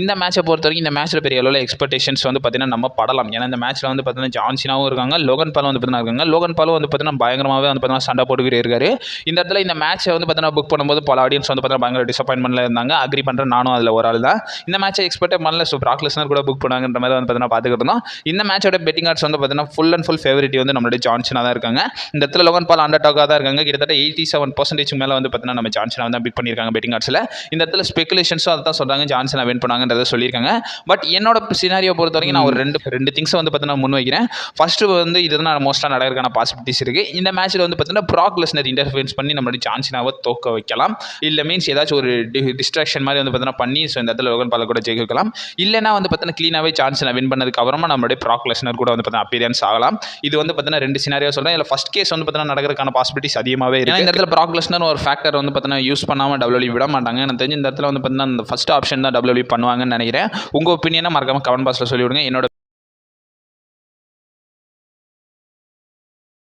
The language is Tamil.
இந்த மேட்சை பொறுத்த வரைக்கும் இந்த மேட்ச்சில் பெரிய அளவில் எக்ஸ்பெக்டேஷன்ஸ் வந்து பார்த்தீங்கன்னா நம்ம படலாம். ஏன்னா இந்த மேட்ச்சில் வந்து பார்த்தீங்கன்னா ஜான் சீனாவும் இருக்காங்க, லோகன் பாலும் வந்து பார்த்தீங்கன்னா இருக்காங்க. லோகன் பாலும் வந்து பார்த்தீங்கன்னா பயங்கரமாகவே வந்து பார்த்தீங்கன்னா சண்டை போட்டுக்கிட்டே இருக்காரு. இந்த இடத்துல இந்த மேட்ச்சை வந்து பார்த்தீங்கன்னா புக் பண்ணும்போது பல ஆடியன்ஸ் வந்து பார்த்தீங்கன்னா பயங்கர டிசப்பாயின்மெண்ட்டில் இருந்தாங்க. அக்ரி பண்ணுறேன், நானும் அதில் ஒரு ஆள் தான். இந்த மேட்சை எக்ஸ்பெக்டே பண்ணல. ஸோ பிராக் லெஸ்னர் கூட புக் பண்ணாங்கன்ற மாதிரி வந்து பார்த்தீங்கன்னா பார்த்துக்கிட்டு இருந்தோம். இந்த மேட்சோட பெட்டிங் ஆர்ட்ஸ் வந்து பார்த்தீங்கன்னா ஃபுல் அண்ட் ஃபுல் ஃபேவரிட்டி வந்து நம்மளுடைய ஜான் சீனா தான் இருக்காங்க. இந்த இடத்துல லோகன் பால் அண்டர் டாக்காக தான் இருக்காங்க. கிட்டத்தட்ட 87% மேலே வந்து பார்த்தீங்கன்னா நம்ம ஜான் சீனா தான் பிக் பண்ணியிருக்காங்க பெட்டிங் ஆர்ட்ஸில். இந்த இடத்துல ஸ்பெகுலேஷன்ஸும் அதை தான் சொல்கிறாங்க, ஜான் சீனா வின் பண்ணாங்கன்றதை சொல்லியிருக்காங்க. பட் என்னோட சினாரியோ பொறுத்த வரைக்கும் நான் ஒரு ரெண்டு திங்ஸை வந்து பார்த்தீங்கன்னா முன் வைக்கிறேன். ஃபர்ஸ்ட் வந்து இதுதான் மோஸ்ட்டாக நடக்கிறதுக்கான பாசிபிலிட்டிஸ் இருக்குது. இந்த மேட்ச்சில் வந்து பார்த்தீங்கன்னா பிராக் லெஸ்னர் இன்டர்ஃபரன்ஸ் பண்ணி நம்மளுடைய ஜான் சீனாவை தோக்க வைக்கலாம். இல்லை மீன்ஸ் ஏதாச்சும் ஒரு டிஸ்ட்ராக்ஷன் மாதிரி வந்து பார்த்தீங்கன்னா பண்ணி ஸோ இந்த இடத்துல லோகன் பாலை கூட ஜெயிக்க வைக்கலாம். இல்லைனா வந்து பார்த்தீங்கன்னா க்ளீனாகவே ஜான் சீனா வின் பண்ணதுக்கு அப்புறமா நம்மளுடைய பிராக் லெஸ்னர் கூட வந்து பார்த்தீங்கன்னா அப்பியரன்ஸ் ஆகலாம். இது வந்து பார்த்தீங்கன்னா ரெண்டு சினாரியோ சொல்கிறேன். இதில் ஃபர்ஸ்ட் கேஸ் வந்து பார்த்தீங்கன்னா நடக்கிறதுக்கான பாசிபிலிட்டிஸ் அதிகமாகவே இருக்குது. இந்த இடத்துல பிராக் லெஸ்னர் ஒரு ஃபேக்டர் வந்து பார்த்தீங்கன்னா யூஸ் பண்ணாமல் WWE விட மாட்டாங்க. எனக்கு தெரிஞ்சு இந்த இடத்துல வந்து பார்த்தீங்கன்னா அந்த ஃபர்ஸ்ட் ஆப்ஷன் தான் WWE பண்ணுவாங்கன்னு நினைக்கிறேன். உங்கள் ஒப்பீனியனை மறக்காம கமெண்ட் பாக்ஸில் சொல்லிவிடுங்க. என்னோட